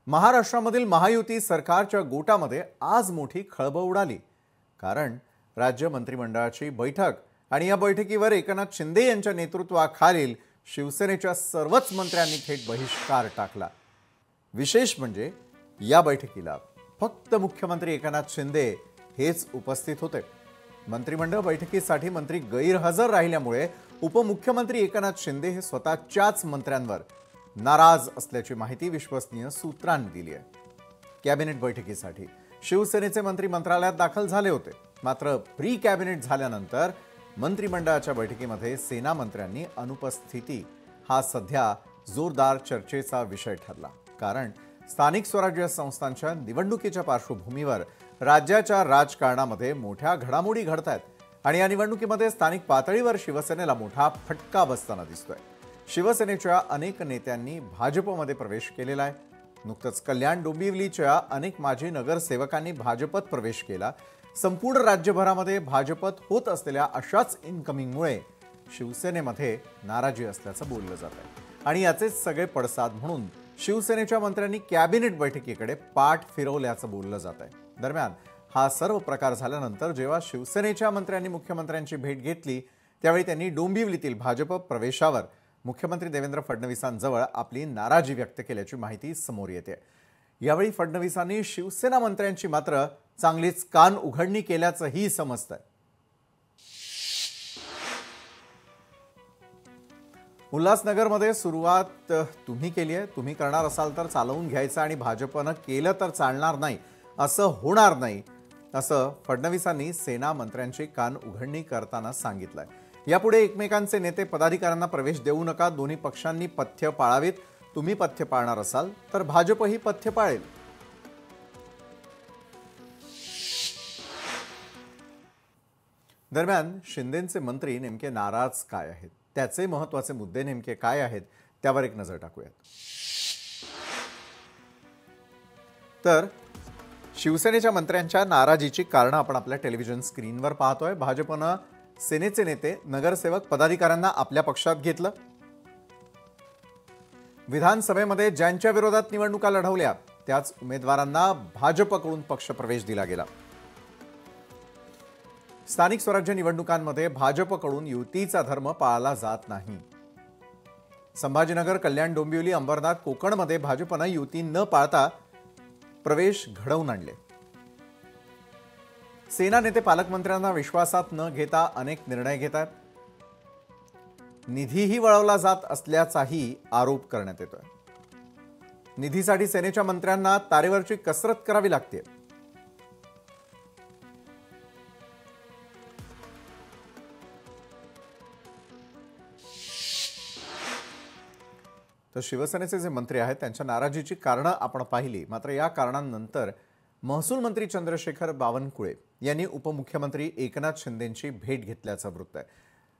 महाराष्ट्रामधील महायुती सरकारच्या गोटामध्ये आज मोठी खळबळ उडाली। कारण राज्य मंत्रिमंडळाची बैठक आणि या बैठकीवर एकनाथ शिंदे यांच्या नेतृत्वाखालील शिवसेनेच्या सर्वच मंत्र्यांनी थेट बहिष्कार टाकला। विशेष म्हणजे या बैठकीला फक्त मुख्यमंत्री एकनाथ शिंदे हेच उपस्थित होते। मंत्रिमंडळ बैठकीसाठी मंत्री गैरहजर राहिल्यामुळे उपमुख्यमंत्री एकनाथ शिंदे हे स्वतःच्याच मंत्र्यांवर नाराज असल्याची माहिती विश्वसनीय सूत्रांनी दिली आहे। कॅबिनेट बैठकीसाठी शिवसेनेचे मंत्री मंत्रालयात दाखल झाले होते, मात्र प्री कॅबिनेट झाल्यानंतर मंत्रिमंडळाच्या बैठकीमध्ये सेना मंत्र्यांनी अनुपस्थिती हा सध्या जोरदार चर्चेचा विषय ठरला। कारण स्थानिक स्वराज्य संस्थांच्या निवडणुकीच्या पार्श्वभूमीवर राज्याच्या राजकारणामध्ये मोठ्या घडामोडी घडतायत आणि या निवडणुकीमध्ये स्थानिक पातळीवर शिवसेनेला मोठा फटका बसताना दिसतोय। शिवसेनेच्या अनेक नेत्यांनी भाजपमध्ये प्रवेश केलेला आहे। नुकतंच कल्याण डोंबिवलीच्या अनेक माजी नगरसेवकांनी भाजपत प्रवेश केला। संपूर्ण राज्यभरामध्ये भाजपत होत असलेल्या अशाच इनकमिंगमुळे शिवसेनेमध्ये नाराजी असल्याचं बोललं जात आहे आणि याचेच सगळे पडसाद म्हणून शिवसेनेच्या मंत्र्यांनी कॅबिनेट बैठकीकडे पाठ फिरवल्याचं बोललं जात आहे। दरम्यान हा सर्व प्रकार झाल्यानंतर जेव्हा शिवसेनेच्या मंत्र्यांनी मुख्यमंत्र्यांची भेट घेतली त्यावेळी त्यांनी डोंबिवलीतील भाजप प्रवेशावर मुख्यमंत्री देवेंद्र फडणवीसांजवळ आपली नाराजी व्यक्त केल्याची माहिती समोर येते। यावेळी फडणवीसांनी शिवसेना मंत्र्यांची मात्र चांगलीच कान उघडणी केल्याचंही समजतंय। उल्हासनगरमध्ये सुरुवात तुम्ही केली आहे, तुम्ही करणार असाल तर चालवून घ्यायचं आणि भाजपनं केलं तर चालणार नाही, असं होणार नाही, असं फडणवीसांनी सेना मंत्र्यांची कान उघडणी करताना सांगितलंय। यापुढे एकमेकांचे नेते पदाधिकाऱ्यांना प्रवेश देऊ नका, दोन्ही पक्षांनी पथ्य पाळावीत, तुम्ही पथ्य पाळणार असाल तर भाजपही पथ्य पाळेल। दरम्यान शिंदेंचे मंत्री नेमके नाराज काय आहेत, त्याचे महत्त्वाचे मुद्दे नेमके काय आहेत त्यावर एक नजर टाकूयात। तर शिवसेनेच्या मंत्र्यांच्या नाराजीची कारणं आपण आपल्या टेलिव्हिजन स्क्रीनवर पाहतोय। भाजपनं सेनेचे नेते नगरसेवक पदाधिकाऱ्यांना आपल्या पक्षात घेतलं। विधानसभेमध्ये ज्यांच्या विरोधात निवडणुका लढवल्या त्याच उमेदवारांना भाजपकडून पक्षप्रवेश दिला गेला। स्थानिक स्वराज्य निवडणुकांमध्ये भाजपकडून युतीचा धर्म पाळला जात नाही। संभाजीनगर, कल्याण डोंबिवली, अंबरनाथ, कोकणमध्ये भाजपनं युती न पाळता प्रवेश घडवून आणले। सेना नेते पालकमंत्र्यांना विश्वासात न घेता अनेक निर्णय घेतात। निधीही वळवला जात असल्याचाही आरोप करण्यात येतोय। निधीसाठी सेनेच्या मंत्र्यांना तारेवरची कसरत करावी लागते। तर शिवसेनेचे जे मंत्री आहेत त्यांच्या नाराजीची कारणं आपण पाहिली, मात्र या कारणांनंतर महसूल मंत्री चंद्रशेखर बावनकुळे यांनी उपमुख्यमंत्री एकनाथ शिंदेंची भेट घेतल्याचं वृत्त आहे।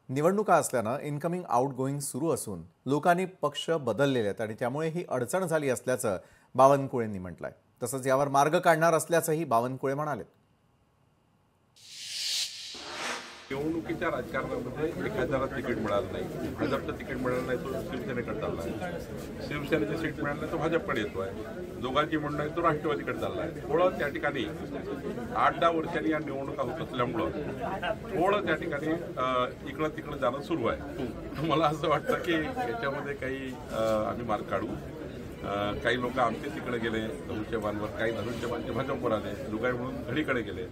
निवडणुका असल्यानं इनकमिंग आउटगोईंग सुरू असून लोकांनी पक्ष बदललेले आहेत आणि त्यामुळे ही अडचण झाली असल्याचं बावनकुळेंनी म्हटलंय। तसंच यावर मार्ग काढणार असल्याचंही बावनकुळे म्हणाले। निवडणुकीच्या राजकारणामध्ये एखाद्याला तिकीट मिळालं नाही, भाजपचं तिकीट मिळालं नाही तो शिवसेनेकडे चालला आहे, शिवसेनेचं सीट मिळालं नाही तो भाजपकडे येतो आहे, दोघांची म्हणणं आहे तो राष्ट्रवादीकडे चालला आहे। थोडं त्या ठिकाणी 8-10 वर्षांनी या निवडणुका होत असल्यामुळं थोडं त्या ठिकाणी इकडं तिकडं जाणं सुरू आहे। मला असं वाटतं की याच्यामध्ये काही आम्ही मार्ग काढू। काही लोक आमचे तिकडे गेले धनुष्यबाणवर, काही धनुष्यबाणचे भाजपवर आले, लुगाई म्हणून घडीकडे गेले।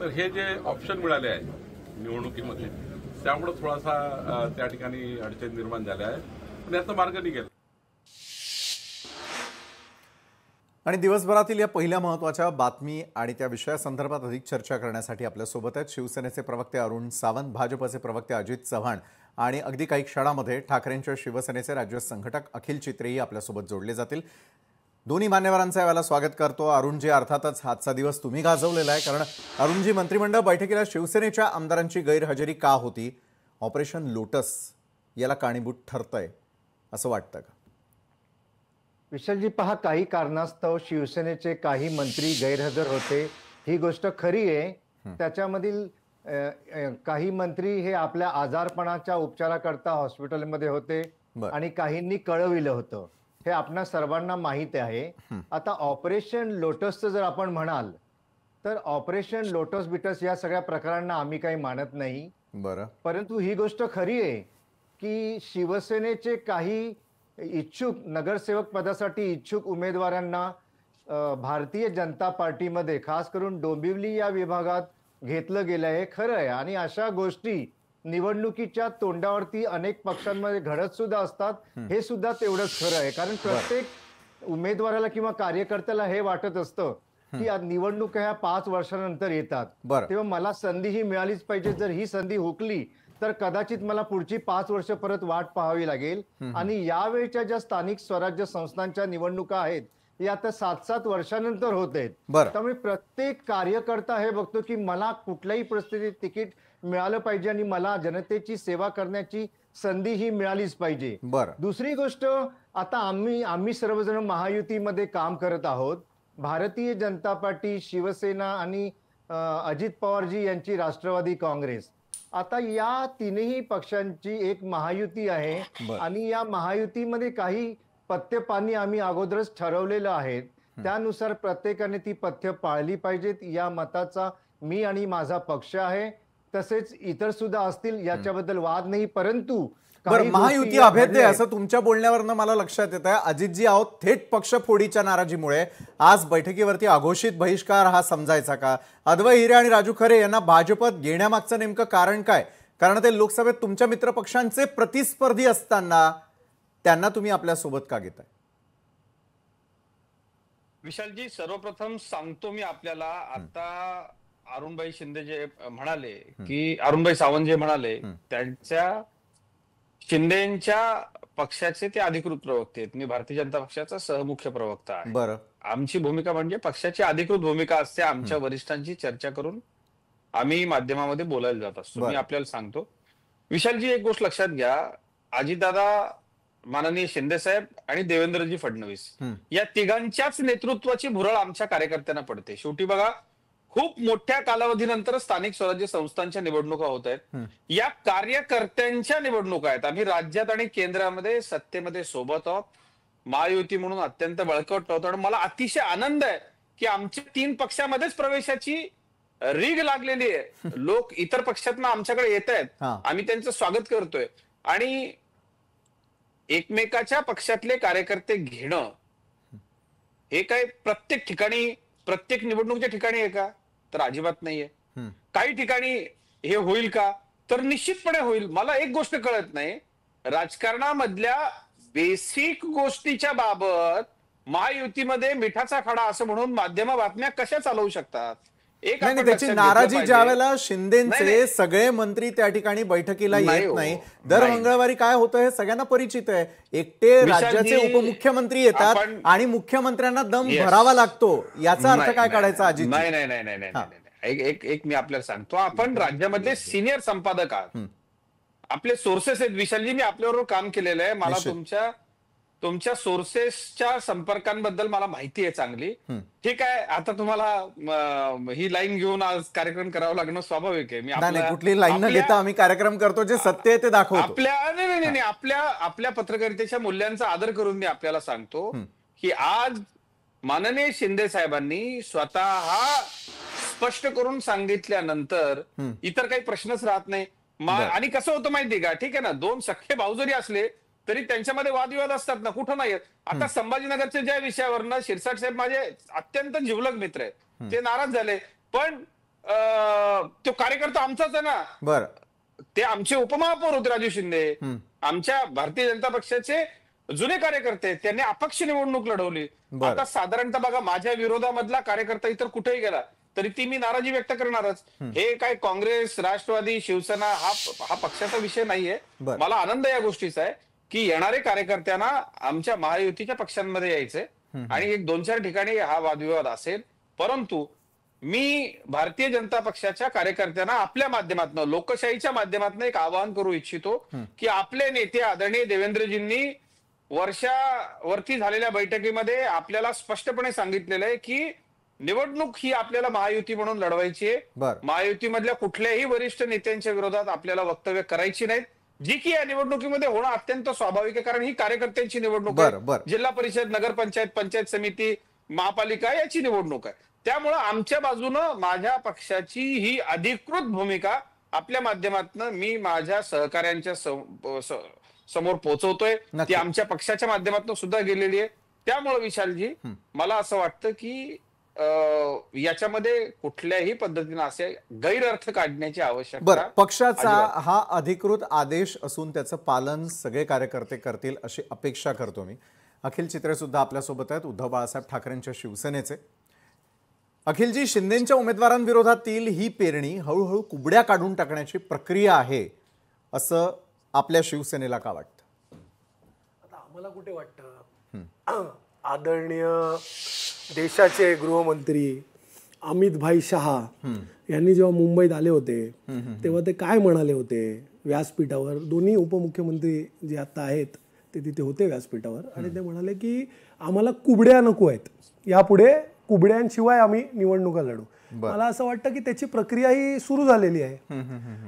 तर हे जे ऑप्शन मिळाले आहे निवडणुकीमध्ये त्यामुळे थोडासा त्या ठिकाणी अडचण निर्माण झाल्या आहे, पण याचा मार्ग निघेल। आणि दिवसभरातील या पहिल्या महत्त्वाच्या बातमी आणि त्या विषयासंदर्भात अधिक चर्चा करण्यासाठी आपल्यासोबत आहेत शिवसेनेचे प्रवक्ते अरुण सावंत, भाजपचे प्रवक्ते अजित चव्हाण आणि अगदी काही क्षणामध्ये ठाकरेंच्या शिवसेनेचे राज्य संघटक अखिल चित्रेही आपल्यासोबत जोडले जातील। दोन्ही मान्यवरांचं यावेळेला स्वागत करतो। अरुणजी, अर्थातच आजचा दिवस तुम्ही गाजवलेला आहे, कारण अरुणजी, मंत्रिमंडळ बैठकीला शिवसेनेच्या आमदारांची गैरहजेरी का होती? ऑपरेशन लोटस याला कारणीभूत ठरतंय असं वाटतं का? विशालजी, पहा, काही कारणास्तव शिवसेनेचे काही मंत्री गैरहजर होते, ही गोष्ट खरी आहे। त्याच्यामधील काही मंत्री हे आपल्या आजारपणाच्या उपचाराकरता हॉस्पिटलमध्ये होते आणि काहींनी कळविलं होतं। हे आपणा सर्वांना माहीत आहे. आता ऑपरेशन लोटसचं जर आपण म्हणाल तर ऑपरेशन लोटस बिटस या सगळ्या प्रकारांना आम्ही काही मानत नाही. बरं. परंतु ही गोष्ट खरी आहे की शिवसेनेचे काही इच्छुक नगरसेवक पदासाठी इच्छुक उमेदवारांना भारतीय जनता पार्टीमध्ये खास करून डोंबिवली या विभागात घेतलं गेलं आहे. खरं आहे. आणि अशा गोष्टी निवडणुकीच्या तोंडावरती अनेक पक्षांमध्ये घडत सुद्धा असतात. हे सुद्धा तेवढंच खरं आहे. कारण प्रत्येक उमेदवाराला किंवा कार्यकर्त्याला हे वाटत असतं की आज निवडणुका ह्या 5 वर्षानंतर येतात, तेव्हा मला संधी ही मिळालीच पाहिजे. जर ही संधी हुकली तर कदाचित मला पुढची 5 वर्ष परत वाट पाहावी लागेल. आणि यावेळच्या ज्या स्थानिक स्वराज्य संस्थांच्या निवडणुका आहेत या आता 7-7 वर्षानंतर होत आहेत. त्यामुळे प्रत्येक कार्यकर्ता हे बघतो की मला कुठल्याही परिस्थितीत तिकीट मिळालं पाहिजे आणि मला जनतेची सेवा करण्याची संधी ही मिळालीच पाहिजे. दुसरी गोष्ट, आता आम्ही सर्वजण महायुतीमध्ये काम करत आहोत. भारतीय जनता पार्टी, शिवसेना आणि अजित पवारजी यांची राष्ट्रवादी काँग्रेस, आता या तीनही पक्षांची एक महायुती आहे. आणि या महायुतीमध्ये काही पथ्यपाणी आम्ही अगोदरच ठरवलेलं आहे. त्यानुसार प्रत्येकाने ती पथ्य पाळली पाहिजेत. या मताचा मी आणि माझा पक्ष आहे. तसेच इतर सुद्धा असतील, याच्याबद्दल वाद नाही. परंतु महायुती अभेद्य असं तुमच्या बोलण्यावरनं मला लक्षात येत आहे. अजितजी आहोत थेट पक्ष फोडीच्या नाराजीमुळे आज बैठकीवरती अघोषित बहिष्कार हा समजायचा का? अद्वै हिरे आणि राजू खरे यांना भाजपत घेण्यामागचं नेमकं कारण काय? कारण ते लोकसभेत तुमच्या मित्र पक्षांचे प्रतिस्पर्धी असताना त्यांना तुम्ही आपल्या सोबत का घेताय? विशालजी, सर्वप्रथम सांगतो मी आपल्याला, आता अरुणभाई शिंदे जे म्हणाले की अरुणभाई सावंत जे म्हणाले, त्यांच्या शिंदेच्या पक्षाचे ते अधिकृत प्रवक्ते आहेत. मी भारतीय जनता पक्षाचा सहमुख्य प्रवक्ता आहे. आमची भूमिका म्हणजे पक्षाची अधिकृत भूमिका असते. आमच्या वरिष्ठांची चर्चा करून आम्ही माध्यमामध्ये बोलायला जात असतो. मी आपल्याला सांगतो विशालजी, एक गोष्ट लक्षात घ्या. अजितदादा, माननीय शिंदे साहेब आणि देवेंद्रजी फडणवीस या तिघांच्याच नेतृत्वाची भुरळ आमच्या कार्यकर्त्यांना पडते. शेवटी बघा, खूप मोठ्या कालावधीनंतर स्थानिक स्वराज्य संस्थांच्या निवडणुका होत आहेत. या कार्यकर्त्यांच्या निवडणुका आहेत. आम्ही राज्यात आणि केंद्रामध्ये सत्तेमध्ये सोबत आहोत. महायुती म्हणून अत्यंत बळकट आहोत. आणि मला अतिशय आनंद आहे की आमच्या 3 पक्षामध्येच प्रवेशाची रीग लागलेली आहे. लोक इतर पक्षातनं आमच्याकडे येत आहेत. आम्ही त्यांचं स्वागत करतोय. आणि एकमेकाच्या पक्षातले कार्यकर्ते घेणं हे काय प्रत्येक ठिकाणी, प्रत्येक निवडणुकीच्या ठिकाणी आहे का? तर अजिबात नाहीये. काही ठिकाणी हे होईल का? तर निश्चितपणे होईल. मला एक गोष्ट कळत नाही, राजकारणामधल्या बेसिक गोष्टीच्या बाबत महायुतीमध्ये मिठाचा खडा असं म्हणून माध्यम बातम्या कशा चालवू शकतात? त्याची नाराजी ज्यावेळेला शिंदेचे सगळे मंत्री त्या ठिकाणी बैठकीला येत नाही. दर मंगळवारी काय होतं हे सगळ्यांना परिचित आहे. एकटे राज्याचे उपमुख्यमंत्री येतात आणि मुख्यमंत्र्यांना दम भरावा लागतो. याचा अर्थ काय काढायचा अजित? नाही नाही नाही नाही नाही एक मी आपल्याला सांगतो, आपण राज्यामधले सिनियर संपादक आहात. आपले सोर्सेस आहेत विशालजी. मी आपल्याबरोबर काम केलेलं आहे. मला तुमच्या सोर्सेसच्या संपर्कांबद्दल मला माहिती आहे चांगली. ठीक आहे, आता तुम्हाला ही लाईन घेऊन आज कार्यक्रम करावा लागणं स्वाभाविक आहे. मी कुठली लाईन न घेता आम्ही कार्यक्रम करतो, जे सत्य आहे ते दाखवतो. नाही, आपल्या पत्रकारितेच्या मूल्यांचा आदर करून मी आपल्याला सांगतो की आज माननीय शिंदे साहेबांनी स्वतः स्पष्ट करून सांगितल्यानंतर इतर काही प्रश्नच राहत नाही. आणि कसं होतं माहितीये का? ठीक आहे ना, 2 सख्खे भाऊ जरी असले तरी त्यांच्यामध्ये वादविवाद असतात ना, कुठं नाही. आता संभाजीनगरच्या ज्या विषयावरनं शिरसाट साहेब माझे अत्यंत जिवलग मित्र आहेत, ते नाराज झाले. पण तो कार्यकर्ता आमचाच आहे ना. ते आमचे उपमहापौर होते राजू शिंदे, आमच्या भारतीय जनता पक्षाचे जुने कार्यकर्ते. त्यांनी अपक्ष निवडणूक लढवली. आता साधारणतः बघा, माझ्या विरोधामधला कार्यकर्ता इतर कुठेही गेला तरी ती मी नाराजी व्यक्त करणारच. हे काय काँग्रेस, राष्ट्रवादी, शिवसेना हा पक्षाचा विषय नाहीये. मला आनंद या गोष्टीचा आहे की येणारे कार्यकर्त्यांना आमच्या महायुतीच्या पक्षांमध्ये यायचे आणि 1-2-4 ठिकाणी हा वादविवाद असेल. परंतु मी भारतीय जनता पक्षाच्या कार्यकर्त्यांना आपल्या माध्यमातून, लोकशाहीच्या माध्यमातून एक आवाहन करू इच्छितो की आपले नेते आदरणीय देवेंद्रजींनी वर्षावरती झालेल्या बैठकीमध्ये आपल्याला स्पष्टपणे सांगितलेलं आहे की निवडणूक ही आपल्याला महायुती म्हणून लढवायची आहे. महायुतीमधल्या कुठल्याही वरिष्ठ नेत्यांच्या विरोधात आपल्याला वक्तव्य करायची नाहीत. जी की या निवडणुकीमध्ये होणं अत्यंत स्वाभाविक आहे, कारण ही कार्यकर्त्यांची निवडणूक बरं, आहे. बरं. जिल्हा परिषद, नगरपंचायत, पंचायत समिती, महापालिका याची निवडणूक आहे. त्यामुळं आमच्या बाजूनं माझ्या पक्षाची ही अधिकृत भूमिका आपल्या माध्यमातून मी माझ्या सहकाऱ्यांच्या समोर पोहोचवतोय. नक्की. ती आमच्या पक्षाच्या माध्यमातून सुद्धा गेलेली आहे. त्यामुळे विशालजी, मला असं वाटतं की याच्यामध्ये कुठल्याही पद्धतीने असे गैरअर्थ काढण्याची आवश्यकता. बरं, पक्षाचा हा अधिकृत आदेश असून त्याचं पालन सगळे कार्यकर्ते करतील अशी अपेक्षा करतो मी. अखिल चित्रे सुद्धा आपल्यासोबत आहेत, उद्धव बाळासाहेब ठाकरेंच्या शिवसेनेचे. अखिलजी, शिंदेंच्या उमेदवारांविरोधातील ही पेरणी हळूहळू कुबड्या काढून टाकण्याची प्रक्रिया आहे असं आपल्या शिवसेनेला का वाटतं? आता आम्हाला कुठे वाटतं, आदरणीय देशाचे गृहमंत्री अमित भाई शहा यांनी जेव्हा मुंबईत आले होते तेव्हा ते काय म्हणाले होते व्यासपीठावर? दोन्ही उपमुख्यमंत्री जे आता आहेत ते तिथे होते व्यासपीठावर, आणि ते म्हणाले की आम्हाला कुबड्या नको आहेत, यापुढे कुबड्यांशिवाय आम्ही निवडणुका लढू. मला असं वाटतं की त्याची प्रक्रिया ही सुरू झालेली आहे.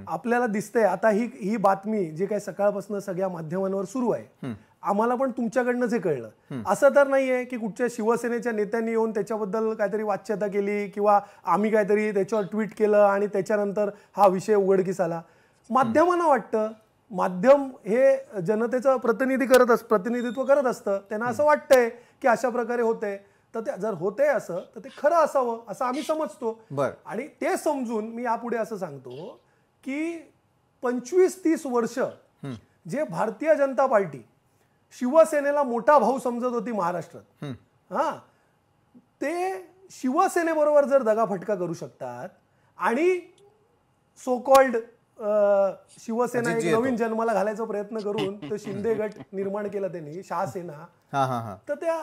आपल्याला दिसतंय आता ही बातमी जी काही सकाळपासून सगळ्या माध्यमांवर सुरू आहे, आम्हाला पण तुमच्याकडनंच हे कळलं. असं तर नाहीये की कुठच्या शिवसेनेच्या नेत्यांनी येऊन त्याच्याबद्दल काहीतरी वाच्यता केली किंवा आम्ही काहीतरी त्याच्यावर ट्विट केलं आणि त्याच्यानंतर हा विषय उघडकीस आला. माध्यमांना वाटतं, माध्यम हे जनतेचं प्रतिनिधित्व करत असतं, त्यांना असं वाटतंय की अशा प्रकारे होतंय, तर ते जर होते असं तर ते खरं असावं असं आम्ही समजतो. आणि ते समजून मी यापुढे असं सांगतो की 25-30 वर्ष जे भारतीय जनता पार्टी शिवसेनेला मोठा भाऊ समजत होती महाराष्ट्रात, ते शिवसेनेबरोबर जर दगाफटका करू शकतात आणि सो कॉल्ड शिवसेना एक नवीन जन्माला घालायचा प्रयत्न करून तो शिंदे गट निर्माण केला त्यांनी, शहासेना, तर त्या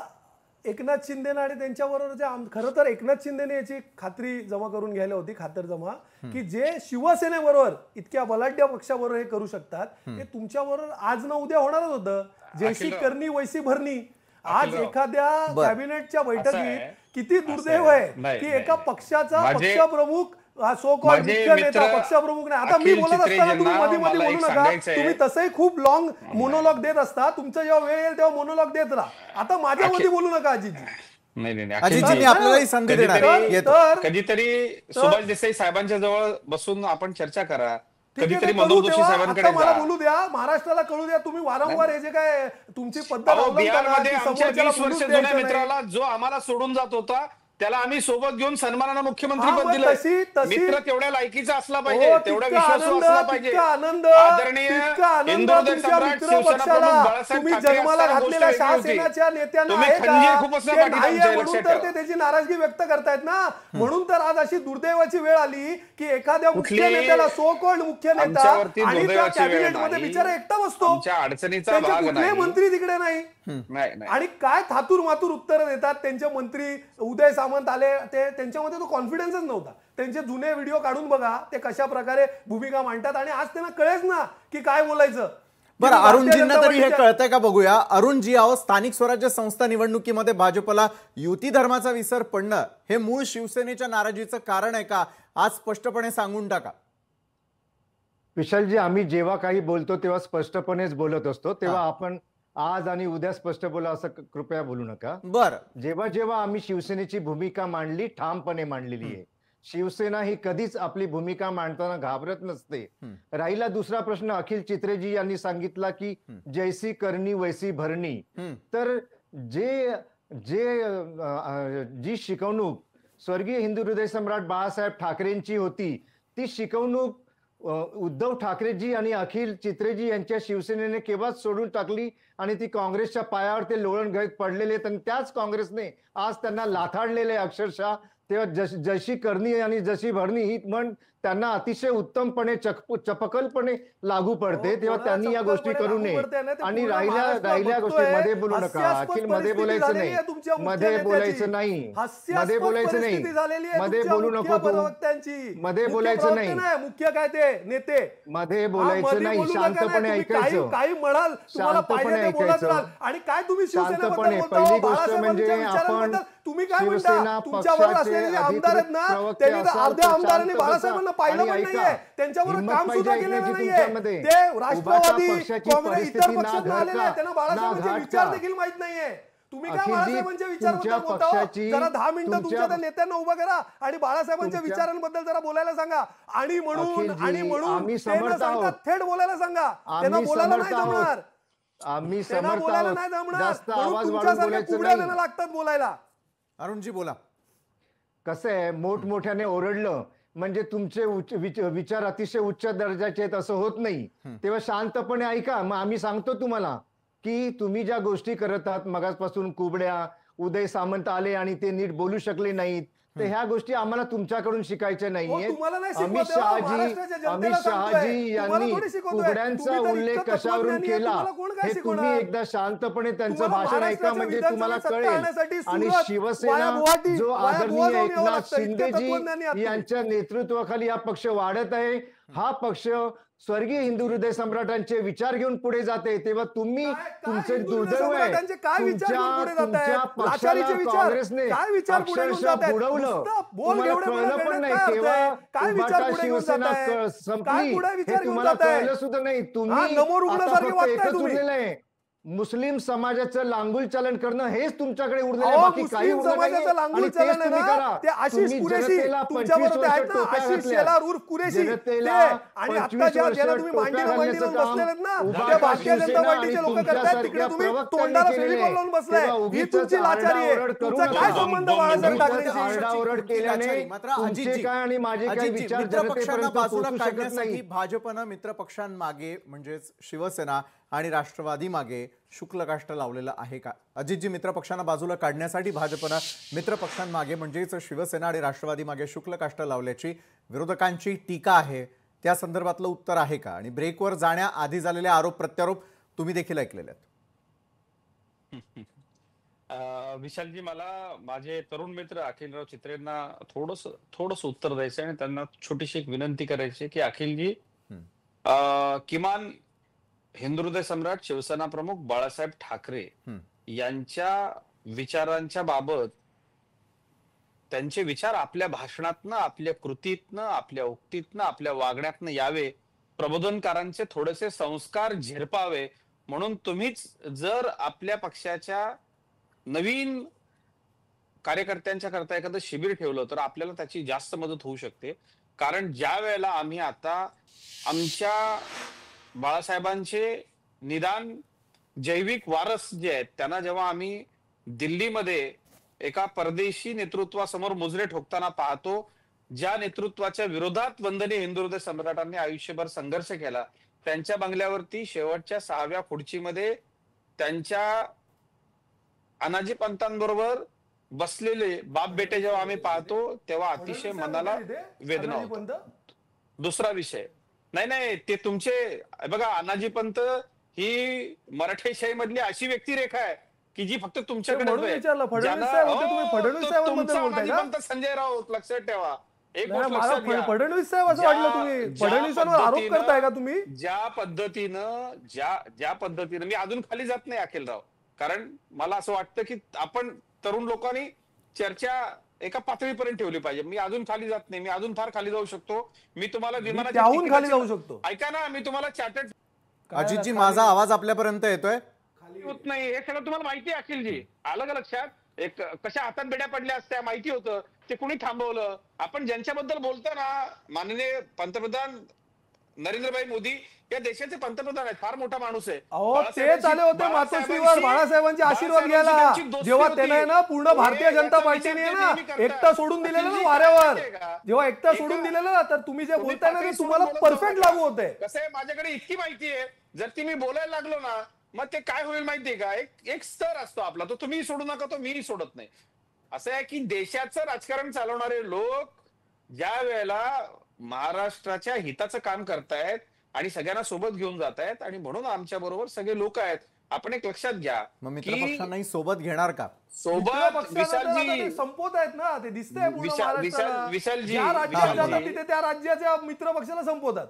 एकनाथ शिंदेना आणि त्यांच्याबरोबरच्या खरं तर एकनाथ शिंदेने याची खात्री जमा करून घ्यायला होती, खातरजमा, की जे शिवसेनेबरोबर इतक्या बलाढ्य पक्षाबरोबर हे करू शकतात ते तुमच्याबरोबर आज ना उद्या होणारच होतं. जैसी करणी वैसी भरणी. आज एखाद्या कॅबिनेटच्या बैठकीत किती दुर्दैव आहे की एका पक्षाचा पक्षप्रमुख सो कॉल्ड मुख्य नेता, पक्षप्रमुख नाही. आता मी बोलत असताना तुम्ही मध्ये मध्ये बोलू नका, तुम्ही तसंही खूप लॉंग मोनोलॉग देत असता, तुमचं जेव्हा वेळ येईल तेव्हा मोनोलॉग देत राहा. आता माझ्या मध्ये बोलू नका अजितजी. नाही, अजितजी आपल्याला संधी देणार. कधीतरी सुभाष देसाई साहेबांच्या जवळ बसून आपण चर्चा करा, कधीतरी मनोज जोशी साहेबांकडे मला बोलू द्या, महाराष्ट्राला कळू द्या. तुम्ही वारंवार हे जे काय तुमची पद्धत, बिहारमध्ये आमच्या 20 वर्ष जुन्या मित्राला जो आम्हाला सोडून जात होता त्याला आम्ही सोबत घेऊन सन्मानानं मुख्यमंत्रीपद दिलं. मित्र तेवढ्या लायकीचा असला पाहिजे, तेवढा विश्वासू असला पाहिजे. आदरणीय हिंदुहृदय सम्राट शिवसेना प्रमुख बाळासाहेब ठाकरे तुम्ही खंजीर खूप असं ते त्याची नाराजगी व्यक्त करतायत ना. म्हणून तर आज अशी दुर्दैवाची वेळ आली की एखाद्या मुख्य नेत्याला, सो कॉल्ड मुख्य नेता, आणि त्या कॅबिनेटमध्ये बिचारा एकटा बसतो, अडचणीचा कुठले मंत्री तिकडे नाही. आणि काय थातूर मातूर उत्तर देतात त्यांचे मंत्री. उदय सामंत आले, ते त्यांच्यामध्ये तो कॉन्फिडन्सच नव्हता. त्यांचे जुने व्हिडिओ काढून बघा, ते कशा प्रकारे भूमिका मांडतात, आणि आज त्यांना कळेच ना की काय बोलायचं. बरं, अरुणजींना तरी हे कळतंय का बघूया. अरुणजी, स्थानिक स्वराज्य संस्था निवडणुकीमध्ये भाजपला युती धर्माचा विसर पडणं हे मूळ शिवसेनेच्या नाराजीचं कारण आहे का? आज स्पष्टपणे सांगून टाका. विशालजी, आम्ही जेव्हा काही बोलतो तेव्हा स्पष्टपणेच बोलत असतो, तेव्हा आपण आज आणि उद्या स्पष्ट बोला असं कृपया बोलू नका. बरं, जेव्हा जेव्हा आम्ही शिवसेनेची भूमिका मांडली, ठामपणे मांडलेली आहे. शिवसेना ही कधीच आपली भूमिका मांडताना घाबरत नसते. राहिला दुसरा प्रश्न, अखिल चित्रेजी यांनी सांगितला की जैसी करणी वैसी भरणी. तर जी शिकवणूक स्वर्गीय हिंदू हृदय सम्राट बाळासाहेब ठाकरेंची होती, ती शिकवणूक उद्धव ठाकरेजी आणि अखिल चित्रेजी यांच्या शिवसेनेने केव्हाच सोडून टाकली आणि ती काँग्रेसच्या पायावर ते लोळण गळत पडलेले आहेत. आणि त्याच काँग्रेसने आज त्यांना लाथाडलेले अक्षरशः. तेव्हा जशी करणी आणि जशी भरणी ही म्हण त्यांना अतिशय उत्तमपणे चपकलपणे लागू पडते. तेव्हा त्यांनी या गोष्टी करू नये. आणि राहिल्या गोष्टी मध्ये बोलू नका. अखिल मध्ये बोलायचं नाही, मध्ये बोलायचं नाही, मध्ये बोलायचं नाही, मध्ये बोलू नको तू, मध्ये बोलायचं नाही, मुख्य काय ते नेते, मध्ये बोलायचं नाही, शांतपणे ऐकायचं, काही म्हणाल, शांतपणे ऐकायचं. आणि काय तुम्ही शांतपणे, पहिली गोष्ट म्हणजे आपण तुम्ही काय म्हणता, तुमच्याबरोबर असलेले आमदार आहेत ना, त्यांनी अर्ध्या आमदारांनी बाळासाहेबांना पाहिलं आणि पण ऐका, नाहीये, त्यांच्याबरोबर हिंमत काम पाहिजे सुद्धा केलेलं ऐकण्याची नाहीये. तुमच्यामध्ये. ते राष्ट्रवादी पक्षाची काँग्रेस इतर परिस्थिती ना पक्षात घर आलेले का, आहेत, त्यांना बाळासाहेबांचे ना घाट विचार का. देखील माहित नाहीये. तुम्ही काय अखिलजी, बाळासाहेबांच्या विचाराबद्दल तुमच्या बोलता हो? पक्षाची- जरा 10 मिनिटं तुमच्या त्या नेत्यांना उभं करा आणि बाळासाहेबांच्या तुमच्या- विचारांबद्दल जरा बोलायला सांगा. आणि म्हणून अखिलजी, आम्ही ते न समर्थ सांगता आहोत. थेट बोलायला सांगा. त्यांना आम्ही बोलायला समर्थ नाही आहोत. जमणार, आम्ही त्यांना समर्थ बोलायला आहोत. नाही जमणार. जास्त म्हणून आवाज वाढवून तुमच्यासारख्या बोलायचं कुबड्या त्यांना नाही. लागतात बोलायला. अरुणजी बोला. कसं आहे, मोठमोठ्याने ओरडलं म्हणजे तुमचे विचार अतिशय उच्च दर्जाचे आहेत असं होत नाही. तेव्हा शांतपणे ऐका. मग आम्ही सांगतो तुम्हाला की तुम्ही ज्या गोष्टी करत आहात, मगासपासून कुबड्या, उदय सामंत आले आणि ते नीट बोलू शकले नाहीत, तर ह्या गोष्टी आम्हाला तुमच्याकडून शिकायच्या नाहीये. तुम्हाला नाही अमित शिकवत आहे, शहाजी महाराष्ट्राच्या जनतेला सांगतोय. यांनी तुम्हाला थोडी शिकवतोय. कुबड्यांचा तुम्ही तर उल्लेख इतकं कशावरून तत्वज्ञानी आहे, केला तुम्हाला कोण काय हे शिकवणार? तुम्ही एकदा शांतपणे त्यांचं तुम्हाला भाषण ऐका महाराष्ट्राच्या म्हणजे तुम्हाला विधानसभेत सत्ता आणण्यासाठी कळेल. आणि सुरत, शिवसेना वाया गुवाहाटी, जो वाया गोवा आदरणीय जाऊन यावं एकनाथ लागतं. इतके तत्वज्ञानी आहात शिंदेजी तुम्ही. यांच्या नेतृत्वाखाली हा पक्ष वाढत आहे. हा पक्ष स्वर्गीय हिंदू हृदय सम्राटांचे विचार घेऊन पुढे जाते. तेव्हा तुम्ही तुमचे हिंदू हृदय दुर्दैव आहे, सम्राटांचे काय विचार घेऊन पुढे जात आहेत? तुमच्या पक्षाला लाचारीचे विचार, काँग्रेसने काय विचार पुढे घेऊन अक्षरशः जात आहेत? बुडवलं. नुसतं बोल तुम्हाला एवढे कळलं बोलत पण नाही. काय अर्थ तेव्हा आहे? काय विचार उभाटा पुढे घेऊन शिवसेना जात आहे? काय संपली पुढे विचार हे घेऊन तुम्हाला जात आहे? कळलं सुद्धा नाही. तुम्ही नमो रुग्णासारखे आता फक्त वागताय एकच तुम्ही. उरलेलं आहे, मुस्लिम समाजाचं लांगुल चालन करणं हेच तुमच्याकडे उरलेलं आहे. अहो, बाकी काही मुस्लिम उरलं समाजाचं नाहीये. लांगूल आणि तेच चलन आहे तुम्ही ना, करा. ते आशिष तुम्ही कुरेशी जनतेला तुमच्याबरोबर 25 आहेत वर्ष ना, टोप्या आशिष घातल्या. शेलार उर्फ कुरेशी जनतेला ते आणि आता 25 ज्याला वर्ष तुम्ही टोप्या मांडीला मांडी घालण्याचं लावून काम बसलेलेत ना, उभाटा ते भारतीय जनता शिवसेना पार्टीचे आणि लोक करतायत. तिकडे तुमच्यासारख्या तुम्ही प्रवक्त्यांनी तोंडाला केलेलं फेविकॉल लावून आहे. बसलाय. तेव्हा ही उगीचच तुमची लाचारी आहे. आरडाओरड करू तुमचा नका. काय संबंध बाळासाहेब ठाकरेंशी? आरडाओरड केल्याने मात्र तुमचे अजितजी, काय आणि माझे काय अजितजी, विचार मित्रपक्षांना जनतेपर्यंत बाजूला पोहोचू शकत काढण्यासाठी नाही. भाजपनं मित्रपक्षांमागे म्हणजेच शिवसेना आणि राष्ट्रवादी मागे शुक्लकाष्ट लावलेलं आहे का? अजितजी, मित्रपक्षांना बाजूला काढण्यासाठी भाजपनं मित्रपक्षांमागे म्हणजेच शिवसेना आणि राष्ट्रवादी मागे शुक्लकाष्ट लावल्याची विरोधकांची टीका आहे. त्या संदर्भातलं उत्तर आहे का? आणि ब्रेकवर जाण्याआधी झालेले आरोप प्रत्यारोप तुम्ही देखील ऐकलेले आहेत. विशालजी, मला माझे तरुण मित्र अखिलराव चित्रेंना थोडस उत्तर द्यायचं आणि त्यांना छोटीशी एक विनंती करायची की अखिलजी, किमान हिंदू हृदय सम्राट शिवसेना प्रमुख बाळासाहेब ठाकरे यांच्या विचारांच्या बाबत त्यांचे विचार आपल्या भाषणातनं, आपल्या कृतीतनं, आपल्या उक्तीतनं, आपल्या वागण्यातनं यावे, प्रबोधनकारांचे थोडेसे संस्कार झिरपावे. म्हणून तुम्हीच जर आपल्या पक्षाच्या नवीन कार्यकर्त्यांच्या करता एखादं शिबिर ठेवलं तर आपल्याला त्याची जास्त मदत होऊ शकते. कारण ज्या वेळेला आम्ही आता आमच्या बाळासाहेबांचे निदान जैविक वारस जे आहेत त्यांना जेव्हा आम्ही दिल्लीमध्ये एका परदेशी नेतृत्वासमोर मुजरे ठोकताना पाहतो, ज्या नेतृत्वाच्या विरोधात वंदनीय हिंदू हृदय सम्राटांनी आयुष्यभर संघर्ष केला, त्यांच्या बंगल्यावरती शेवटच्या 6व्या खुर्चीमध्ये त्यांच्या अनाजी पंतांबरोबर बसलेले बाप बेटे जेव्हा आम्ही पाहतो तेव्हा अतिशय मनाला वेदना होतात. दुसरा विषय नाही, ते तुमचे बघा, अनाजी पंत ही मराठेशाही मधली अशी व्यक्तिरेखा आहे की जी फक्त तुमच्याकडे संजय राऊत लक्षात ठेवा. एक गोष्ट लक्षात घ्या, फडणवीस साहेब असं वाटलं तुम्ही फडणवीसांवर आरोप करताय का तुम्ही? ज्या पद्धतीनं मी अजून खाली जात नाही अखिलराव, कारण मला असं वाटतं की आपण तरुण लोकांनी चर्चा एका पातळीपर्यंत ठेवली पाहिजे. मी अजून खाली जात नाही, मी अजून फार खाली जाऊ शकतो. मी तुम्हाला त्याहून खाली जाऊ शकतो. ऐका ना, मी तुम्हाला चार्टर्ड अजितजी, माझा आवाज आपल्यापर्यंत येतोय? होत नाही हे सगळं तुम्हाला माहिती आहे अखिलजी. आलं का लक्षात? एक कशा हातात बेड्या पडल्या असत्या माहिती होतं, ते कुणी थांबवलं? आपण ज्यांच्याबद्दल बोलतो ना, माननीय पंतप्रधान नरेंद्रभाई मोदी या देशाचे पंतप्रधान आहेत, फार मोठा माणूस आहे. तेच आले होते मातोश्रीवर बाळासाहेबांचे आशीर्वाद घ्यायला, जेव्हा त्याने ना पूर्ण भारतीय जनता पार्टीने ना एकटा सोडून दिलेलं ना वाऱ्यावर, जेव्हा एकटा सोडून दिलेलं ना, तर तुम्ही जे बोलताय ना ते तुम्हाला परफेक्ट लागू होते. कसं आहे, माझ्याकडे इतकी माहिती आहे, जर ती मी बोलायला लागलो ना मग ते काय होईल माहितीये का, एक स्तर असतो आपला, तो तुम्ही सोडू नका, तो मीही सोडत नाही. असं आहे की देशाचं राजकारण चालवणारे लोक ज्या वेळेला महाराष्ट्राच्या हिताचं काम करतायत आणि सगळ्यांना सोबत घेऊन जात आहेत, आणि म्हणून आमच्या बरोबर सगळे लोक आहेत. आपण एक लक्षात घ्या, मग मित्रपक्षांनाही सोबत घेणार का? सोबत विशालजी संपवत आहेत ना, ते दिसतंय विशालजी त्या राज्याच्या मित्रपक्षाला संपवतात.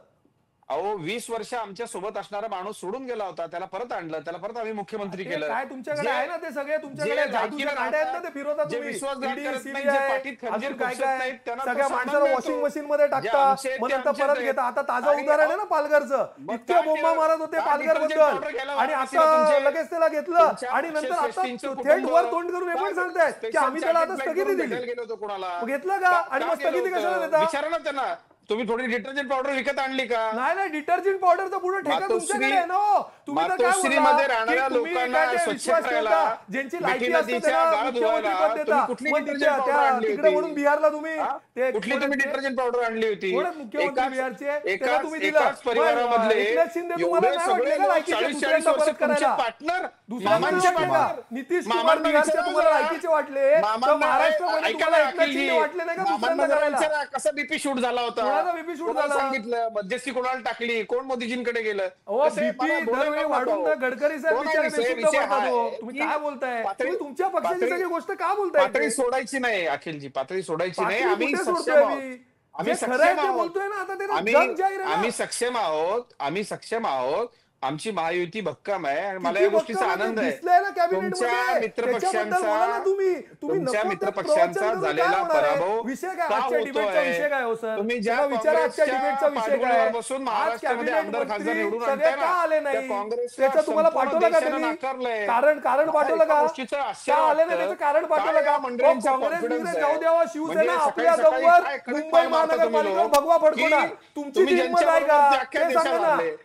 अहो 20 वर्ष आमच्या सोबत असणारा माणूस सोडून गेला होता, त्याला परत आणलं, त्याला परत आम्ही मुख्यमंत्री केलं. काय तुमच्याकडे आहे ना ते सगळे, तुमच्याकडे जे जादूच्या काड्या आहेत ना ते फिरवता जे तुम्ही. विश्वासघात ED, करत नाही, CBI, जे पाठीत खंजीर अजून काय खुपसत काय नाहीत, त्यांना तो सगळ्या सन्मान माणसाला मिळतो. वॉशिंग मशीन मध्ये जे टाकता आमचे आहेत मग ते नंतर आमचेच परत आहेत. घेता. आता ताजा आणि उदाहरण आहे ना पालघरचं, मग इतके काय बोंबा केलं? मारत होते काय पालघर detergent बद्दल powder घ्यायला आणि वाटलं आता तुमचे? लगेच त्याला घेतलं तुमच्या आणि नंतर आता 616 चं थेट वर कुटुंब तोंड करून हे पण काय सांगतायत की special आम्ही त्याला आता chartered स्थगिती flight दिली. भेटायला गेलो होतो कोणाला? मग घेतलं का? आणि मग गेलो स्थगिती होतो? कशाला देता? विचारा ना त्यांना, तुम्ही थोडी डिटर्जंट पावडर विकत आणली का? नाही डिटर्जंट पावडरचा पुढे ठेका तुमच्याकडे आहे ना हो. तुम्ही तर काय मातोश्रीमध्ये बोलला राहणाऱ्या की तुम्ही लोकांना काय ते स्वच्छ विश्वास करायला, ठेवता, ज्यांची लायकी मिठी असते नदीच्या त्याला गाळ मुख्यमंत्री धुवायला पद देता. तुम्ही कुठली मग detergent तिथे powder आणली तिकडे होती? म्हणून बिहारला तुम्ही ते कुठली तुम्ही डिटर्जंट पावडर आणली होती? कोण आहेत मुख्यमंत्री बिहारचे? त्याला तुम्ही दिलं. एकाच परिवारामधले एकनाथ शिंदे तुम्हाला एवढे नाही वाटले सगळे का लायकीचे 40-40 दुसऱ्यांदा वर्ष परत तुमचे करायला? पार्टनर, दुसऱ्यांदा मामांचे वाटले का? पार्टनर, नितीश कुमार मामांना बिहारचे विचारा तुम्हाला जरा. लायकीचे वाटले तर मामांना महाराष्ट्रामध्ये ऐका तुम्हाला ना, एकनाथ शिंदे अखिलजी, वाटले नाही का मामांना दुसऱ्यांदा जरा करायला? विचारा, कसा बीपी शूट झाला होता? कोणाचा BP shoot कोणाला झाला? सांगितलं? मध्यस्थी कोणाला टाकली? कोण मोदीजींकडे गेलं? अहो कसं आहे, बीपी मला बोलायला दरवेळी नको. वाढून ना गडकरी साहेब कोण आहे बिचारे विषय? बेशुद्ध विषय पडतात हा हो. आहे तुम्ही की काय बोलताय? पातळी- तुम्ही तुमच्या पक्षाची पातळी- सगळी गोष्ट का बोलताय? पातळी सोडायची नाही अखिलजी, पातळी सोडायची नाही. पातळी आम्ही कुठे सक्षम सोडतोय आहोत. मी? आम्ही जे खरं आहे सक्षम ते आहोत. बोलतोय ना, आता ते आम्ही जग जाहीर आहे ना. आम्ही सक्षम आहोत. आम्ही सक्षम आहोत. आमची महायुती भक्कम आहे आणि मला किती या गोष्टीचा भक्कम आहे? आनंद आहे. दिसलंय ना कॅबिनेटमध्ये. तुमच्या त्याच्याबद्दल बोला ना तुम्ही. तुम्ही तुमच्या नको ते मित्रपक्षांचा प्रवचन करून झालेला काय होणार आहे? पराभव विषय काय? का आजच्या डिबेटचा होतोय? विषय काय हो सर? तुम्ही ज्या त्याला विचारा आजच्या डिबेटचा विषय काय? पाठबळावर बसून आज महाराष्ट्रामध्ये कॅबिनेट आमदार खासदार मंत्री निवडून सगळे आणताय का ना, आले त्या नाही? काँग्रेसला त्याचं तुम्हाला संपूर्ण पाठवलं का देशानं त्यांनी? नाकारलंय. कारण मला पाठवलं एका का? गोष्टीचं आश्चर्य का आले नाही वाटतं. त्याचं कारण पाठवलं काय का? या मंडळींचा काँग्रेस confidence बिग्रेस आहे? जाऊ द्यावा, शिवसेना म्हणजे आपल्या सकाळी दमवर काय खडक मुंबई पाय मारता तुम्ही महानगरपालिकेवर लोक? भगवा की फडकवणार. तुमची तुम्ही टीम मध्ये आहे ज्यांच्याबरोबर का? ते अख्ख्या ते सांगा देशाला ना. आणले.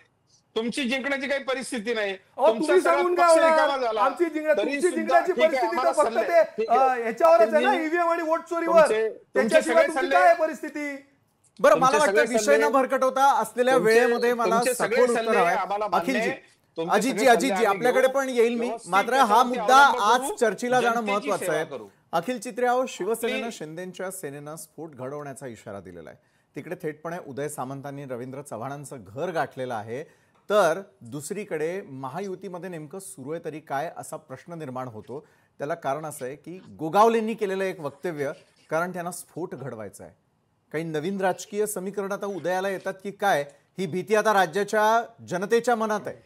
तुमची जिंकण्याची काही परिस्थिती नाही. अहो, तुमचा तुम्ही सगळा सांगून पक्ष काय रिकामा होणार? झाला. आमची तरी तुमची सुद्धा जिंकण्याची ठीक आहे, परिस्थिती तर आम्हाला फक्त सल्ले- ते ठीक आहे. ह्याच्यावरच आहे ना, त्यांनी- ईव्हीएम आणि वोट चोरीवर. तुमचे त्याच्याशिवाय सगळे तुमची सल्ले- काय आहे परिस्थिती? बरं, तुमचे मला वाटतं सगळे विषय न सल्ले- भरकटवता असलेल्या तुमचे- वेळेमध्ये मला तुमचे सगळे सखोल सल्ले उत्तर हवं आम्हाला मान्य आहे. अखिलजी, तुमचे अजितजी सगळे अजितजी सल्ले आम्ही आपल्याकडे घेऊ. पण येईल मी. व्यवस्थित मात्र हा त्याच्यावरती मुद्दा अवलंबून आज चर्चेला जाणं जनतेची महत्वाचं सेवा आहे. करू. अखिल चित्र्याव, शिवसेनेनं शिंदेच्या सेनेनं स्फोट घडवण्याचा इशारा दिलेला आहे. तिकडे थेटपणे उदय सामंतांनी रवींद्र चव्हाणांचं घर गाठलेलं आहे. तर दुसरीकडे महायुतीमध्ये नेमकं सुरू आहे तरी काय असा प्रश्न निर्माण होतो. त्याला कारण असं आहे की गोगावलेंनी केलेलं एक वक्तव्य, कारण त्यांना स्फोट घडवायचा आहे. काही नवीन राजकीय समीकरण आता उदयाला येतात की काय, ही भीती आता राज्याच्या जनतेच्या मनात आहे.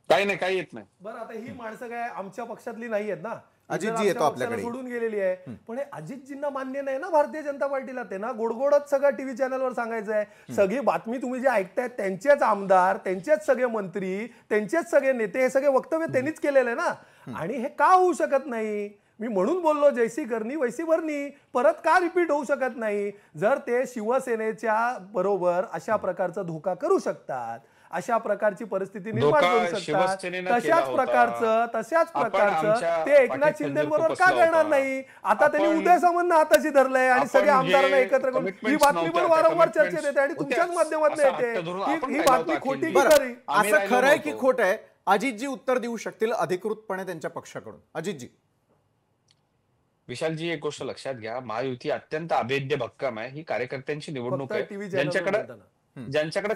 काही नाही, काही येत नाही. बरं, आता ही माणसं काय आमच्या पक्षातली नाही आहेत ना. अजितजी इतर येतो आमच्या आपल्याकडे. पक्षाला सोडून गेलेली आहे. पण हे अजितजींना मान्य नाही ना भारतीय जनता पार्टीला. त्यांना गोडगोडच सगळं टीव्ही चॅनलवर सांगायचं आहे. सगळी बातमी तुम्ही जे ऐकताय त्यांचेच आमदार, त्यांचेच सगळे मंत्री, त्यांचेच सगळे नेते, हे सगळे वक्तव्य त्यांनीच केलेलं आहे ना. आणि हे का होऊ शकत नाही? मी म्हणून बोललो जैसी करणी वैसी भरणी. परत का रिपीट होऊ शकत नाही? जर ते शिवसेनेच्या बरोबर अशा प्रकारचा धोका करू शकतात, अशा प्रकारची परिस्थिती निर्माण धोका करू शकतात, शिवसेनेनं केला तशाच होता. प्रकारचं आमच्या ते एकनाथ पाठीत शिंदेबरोबर खंजीर का खुपसला करणार होता. नाही? आता त्यांनी आपण- उदय सामंत हाताशी धरलंय आणि आपण सगळ्या जे आमदारांना एकत्र करून ही commitments बातमी पण नव्हत्या, वारंवार त्या चर्चेत येते आणि commitments तुमच्याच होत्याच. माध्यमातून असा येते. हट्ट धरून आपण ही राहिलो बातमी होतो खोटी की अखिलजी. खरी? आम्ही असं राहिलो खरं आहे की नव्हतो. खोट आहे? अजितजी उत्तर देऊ शकतील अधिकृतपणे त्यांच्या पक्षाकडून. अजितजी. विशालजी, एक गोष्ट लक्षात घ्या, महायुती अत्यंत अभेद्य भक्कम आहे. ही कार्यकर्त्यांची निवडणूक फक्त आहे. टीव्ही चॅनलवर ज्यांच्याकडे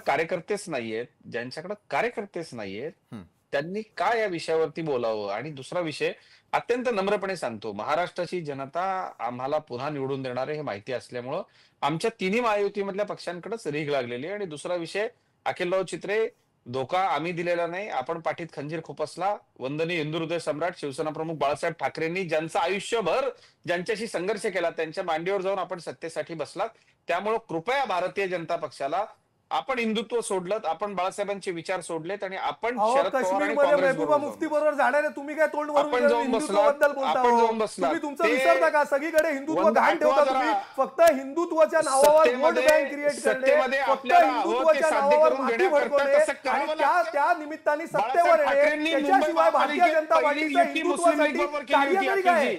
कार्यकर्तेच नाहीयेत, त्यांनी काय या विषयावरती बोलावं. आणि दुसरा विषय अत्यंत नम्रपणे सांगतो, महाराष्ट्राची जनता आम्हाला पुन्हा निवडून देणार आहे हे माहिती असल्यामुळं आमच्या तिन्ही महायुतीमधल्या पक्षांकडेच रीघ लागलेली आहे. आणि दुसरा विषय, अखिलराव चित्रे, धोका आम्ही दिलेला नाही. आपण पाठीत खंजीर खुपसला. वंदनीय हिंदू हृदय सम्राट शिवसेना प्रमुख बाळासाहेब ठाकरेंनी ज्यांचं आयुष्यभर ज्यांच्याशी संघर्ष केला, त्यांच्या मांडीवर जाऊन आपण सत्तेसाठी बसलात. त्यामुळे कृपया भारतीय जनता पक्षाला आपण हिंदुत्व सोडलं, आपण बाळासाहेबांचे विचार सोडलेत आणि आपण शरद पवार आणि काश्मीरमध्ये काँग्रेस महबूबा मुफ्ती बरोबर जाणार आहे. तुम्ही काय तोंड आपण वरून जाऊन हिंदुत्वाबद्दल बोलता? आपण हो. जाऊन बसलात. तुम्ही तुमचं ते विसरता का? सगळीकडे हिंदुत्व वंदे घाण ठेवता जरा. तुम्ही. फक्त हिंदुत्वाच्या नावावर वोट बँक क्रिएट करणे, सत्तेमध्ये फक्त आपल्याला हवं ते हिंदुत्वाच्या साध्य नावावर करून माती घेण्याकरता भडकवणे तसं करावं आणि लागतं. त्या निमित्ताने सत्तेवर बाळासाहेब येणे, ठाकरेंनी मुंबई त्याच्याशिवाय भारतीय महापालिकेत जनता पहिली पार्टीच्या युती मुस्लिम हिंदुत्वासाठी लीगबरोबर केली होती. कार्य तरी काय? अखिलजी,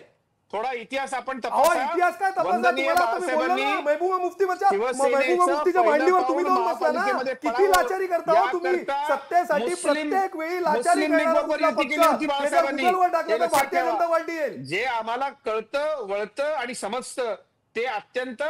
थोडा इतिहास आपण अहो, तपासा. इतिहास काय तपासा? वंदनीय तुम्हाला तुम्ही बोलला ना, बाळासाहेबांनी महबूबा मुफ्तीच्या शिवसेनेचं मुफ्तीच्या पहिलं मांडीवर पाऊल तुम्ही जाऊन बसला ना. महापालिकेमध्ये किती पडावं. लाचारी करता हो तुम्ही? याकरता सत्तेसाठी मुस्लिम- प्रत्येक वेळी लाचारी मुस्लिम करणारा लीगबरोबर कुठला युती पक्ष? केली होती हे जर बाळासाहेबांनी. गुगलवर टाकलं हे तर लक्षात भारतीय ठेवा. जनता पार्टी येईल. जे आम्हाला कळतं, वळतं आणि समजतं ते अत्यंत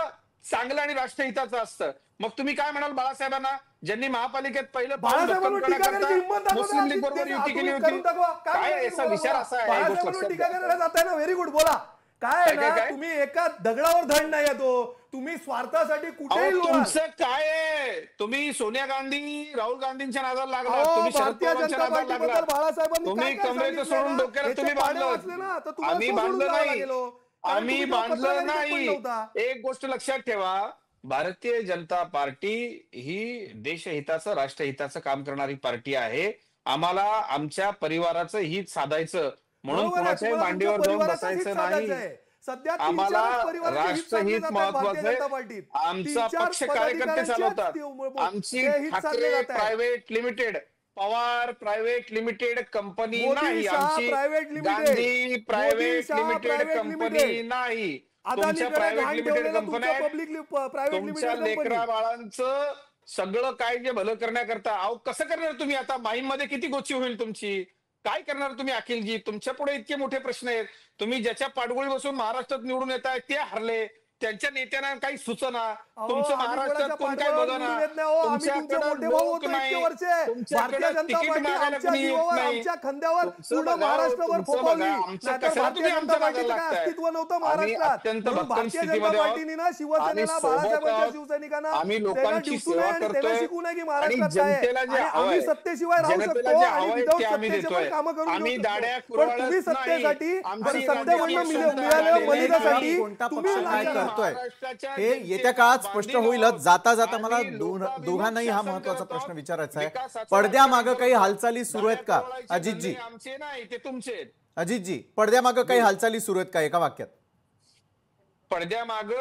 चांगलं आणि राष्ट्रहिताचं असतं. मग तुम्ही काय म्हणाल बाळासाहेबांना, ज्यांनी महापालिकेत पहिलं पाऊल बाळासाहेबांवर भक्कम टीका करायची हिंमत करण्याकरता दाखवा. मुस्लिम लीग बरोबर युती केली करून होती? दाखवा. काय याचा विचार असा आहे? बाळासाहेबांवर टीका करायला जाताय ना, व्हेरी गुड, बोला. काय आहे काय, ना, काय? तुम्ही एका दगडावर धड नाही येतो, तुम्ही स्वार्थासाठी कुठेही अहो, लोळाल. तुमचं काय आहे? तुम्ही सोनिया गांधी राहुल गांधींच्या नादाला लागला, अहो, तुम्ही शरद भारतीय पवारांच्या जनता नादाला पार्टीबद्दल लागला, बाळासाहेबांनी तुम्ही काय काय कमरेचं सांगितलं सोडून ना, डोक्याला याचे तुम्ही पाढे बांधलं. वाचले ना, तर तुम्हाला आम्ही तो सोडून बांधलं जायला नाही, गेलो. कारण आम्ही तुम्ही तेव्हा बांधलं पत्रकारितेत पण नाही. नव्हता. एक गोष्ट लक्षात ठेवा, भारतीय जनता पार्टी ही देशहिताचं राष्ट्रहिताचं काम करणारी पार्टी आहे. आम्हाला आमच्या परिवाराचं हित साधायचं म्हणून बरोबर आहे, कुणाच्याही तुम्हाला मांडीवर तुमच्या जाऊन परिवाराचंच हित बसायचं नाही. साधायचं आहे. सध्या आम्हाला 3-4 परिवाराचे हित साधले राष्ट्रहित जातात भारतीय महत्वाचं जनता आहे. पार्टीत. आमचा 3-4 पक्ष कार्यकर्ते पदाधिकाऱ्यांचेच चालवतात. ते आमची हित साधले ठाकरे जात आहे. Private limited, Pawar private limited company Modi नाही, शाह आमची private limited. Gandhi private Modi Shah limited private company limited. नाही. तुमच्या अदानीकडे प्रायव्हेट घाण लिमिटेड ठेवलेलं कंपन्या तुमच्या आहेत. पब्लिक प्रायव्हेट तुमच्या लिमिटेड लेकरा कंपनी. बाळांचं सगळं काय जे भलं करण्याकरता, अहो कसं करणार तुम्ही? आता माहीममध्ये किती गोची होईल तुमची? काय करणार तुम्ही अखिलजी? तुमच्या पुढे इतके मोठे प्रश्न आहेत. तुम्ही ज्याच्या पाठगोळी बसून महाराष्ट्रात निवडून येत आहे ते हरले, त्यांच्या नेत्यांना काही सुचना. तुमचं महाराष्ट्रात कोण काय बघना, तुमच्याकडे लोक नाही, तुमच्याकडे तिकीट मागायला कोणी येत नाही. आमच्या खांद्यावर तुमचं पूर्ण बघा, महाराष्ट्रभर तुमचं फोफावली. बघा, आमचं नाहीतर कशाला भारतीय तुम्ही जनता आमच्या पार्टीचं नादाला काय लागताय? अस्तित्व नव्हतं आम्ही महाराष्ट्रात. अत्यंत म्हणून भक्कम भारतीय जनता स्थितीमध्ये आहोत. पार्टीने ना शिवसेनेला, आम्ही सोबत बाळासाहेबांच्या आहोत. शिवसैनिकांना आम्ही त्यांना लोकांची दिवसू सेवा नये आणि त्यांना करतोय. शिकू नये की आणि महाराष्ट्रात काय आहे. जनतेला जे आणि आम्ही हवंय, सत्तेशिवाय राहू जनतेला शकतो जे आणि हवंय विदाऊट ते आम्ही सत्तेचे पण देतोय. कामं करू आम्ही शकतो. दाड्या पण कुरवाळत तुम्ही नाही. सत्तेसाठी आमची सत्तेवरनं राजकीय क्षमता मिळवण्यासाठी कोणता पक्ष तुम्ही काय लाचार. करतोय महाराष्ट्राच्या हे जनतेला येत्या काळात स्पष्ट बांधील होईलच. जाता जाता मला आम्ही दोघांनाही हा शासन महत्वाचा करत प्रश्न आहोत. विचारायचा आहे. विकासाचं पडद्यामागं राजकारण काही करत हालचाली सुरू आहेत का दाड्या अजितजी? कुरवाळायचे आमचे नाही, ते तुमचे. अजितजी, पडद्यामागं काही हालचाली सुरू आहेत का? एका वाक्यात. पडद्यामाग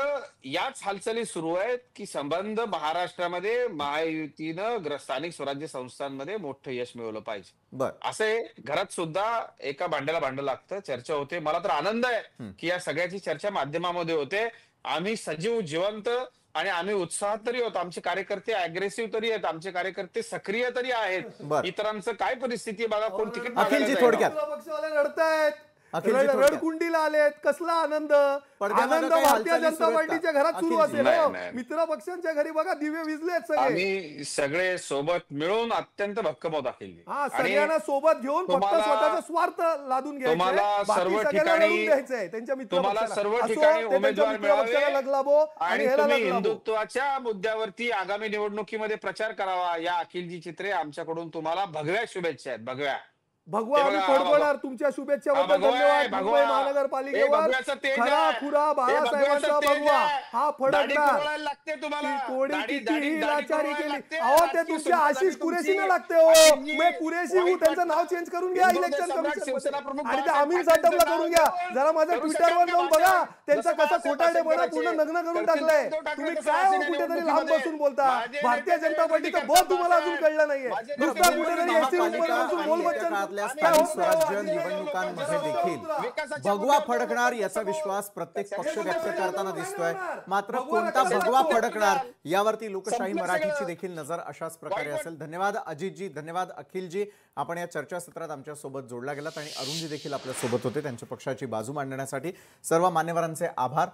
याच हालचाली सुरू आहेत की संबंध महाराष्ट्रामध्ये महायुतीनं स्थानिक स्वराज्य संस्थांमध्ये मोठं यश मिळवलं पाहिजे. बर, असे घरात सुद्धा एका भांड्याला भांडं लागतं, चर्चा होते. मला तर आनंद आहे की या सगळ्याची चर्चा माध्यमामध्ये होते. आम्ही सजीव जिवंत आणि आम्ही उत्साहात तरी होतो. आमचे कार्यकर्ते अग्रेसिव्ह तरी आहेत, आमचे कार्यकर्ते सक्रिय तरी आहेत. बरं. इतरांचं काय परिस्थिती आहे बघा, कोण तिकीट अखिलजी, मागायला थोडक्यात. जाईल. पक्षवाले रडतायत, अखिलजी, थोडक्यात. रडकुंडीला आलेत. कसला आनंद! पडद्यामागं आनंद काही भारतीय हालचाली जनता सुरू आहेत का? पार्टीच्या घरात सुरू अखिलजी. असेल. नाही, हो. नाही. मित्र पक्षांच्या घरी बघा दिवे विजलेत सगळे. आम्ही सगळे सोबत मिळून अत्यंत भक्कम होत अखिलजी. हा, आणि सगळ्यांना सोबत घेऊन फक्त तुम्हाला- स्वतःचा स्वार्थ लादून घ्यायचा. तुम्हाला सर्व ठिकाणी द्यायचंय त्यांच्या मित्र तुम्हाला पक्षाला. सर्व असो, ठिकाणी ते त्यांच्या उमेदवार मित्र पक्षाला मिळावे लगलाभो आणि आणि ह्याला तुम्ही लगलाभो. हिंदुत्वाच्या मुद्द्यावरती आगामी निवडणुकीमध्ये प्रचार करावा. या अखिलजी चित्रे आमच्याकडून तुम्हाला भगव्या शुभेच्छा आहेत. भगव्या भगवा हे आम्ही बघा, हा फडकवणार तुमच्या शुभेच्छाबद्दल. हा, भगवा आहे, धन्यवाद. भगवा. मुंबई हे महानगरपालिकेवर भगव्याचं तेज खरा आहे. खुरा हे बाळासाहेबांचा भगव्याचं तेज भगवा आहे. हा दाढी फडकणार. कुरवायला लागते तुम्हाला. थोडी दाढी- कितीही दाढी- दाढी लाचारी कुरवायला केली. लागते. अहो, ते राजकीय तुमच्या सुंदर आशिष झाली कुरेशी तुमची. ना लागते हो. अखिलजी, मी कुरेशी हू, वाईट त्यांचं नाव चेंज करून घ्या हिंदू इलेक्शन सम्राट कमिशन शिवसेना प्रमुख आणि ते बाळासाहेब अमीन ठाकरेंचं साटपला नाव करून घ्या. घेऊन जरा माझ्या करू ट्विटरवर शकाल जाऊन का बघा भाषण? त्यांचा जसं कसा बाळासाहेब खोटारडेपणा ठाकरे पूर्ण करायचे. नग्न करून करतील टाकलाय. उद्धव ठाकरे तुम्ही जसं काय हो राजकीय कुठेतरी लांब निवडणुकीमध्ये बसून बोलता. माझे भारतीय नेते जनता पार्टीचं करतात बोध तुम्हाला अजून बाळासाहेब. कळलं नाहीये. माझे नुसता नेते कुठेतरी महापालिका एसी रूमवर बसून आणि बोल येत्या बच्चन काळातल्या काय स्थानिक होत नाही स्वराज्य हो. निवडणुकांमध्ये देखील विकासाच्या भगवा मुद्द्यावर फडकणार याचा समोर- विश्वास प्रत्येक पक्ष व्यक्त त्याच्यामुळे करताना काय दिसतोय. होणार? मात्र भगवा कोणता रक्षाचा भगवा तो फडकणार यावरती लोकशाही संपलं मराठीची सगळं. देखील नजर अशाच प्रकारे असेल. धन्यवाद अजितजी, धन्यवाद अखिलजी. आपण या चर्चासत्रात आमच्या सोबत जोडला गेलात आणि अरुणजी देखील आपल्या सोबत होते. त्यांच्या पक्षाची बाजू मांडण्यासाठी सर्व मान्यवरांचे आभार.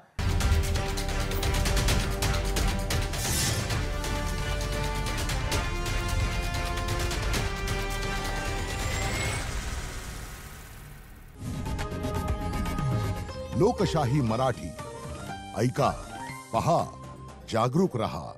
लोकशाही मराठी ऐका, पहा, जागरूक रहा.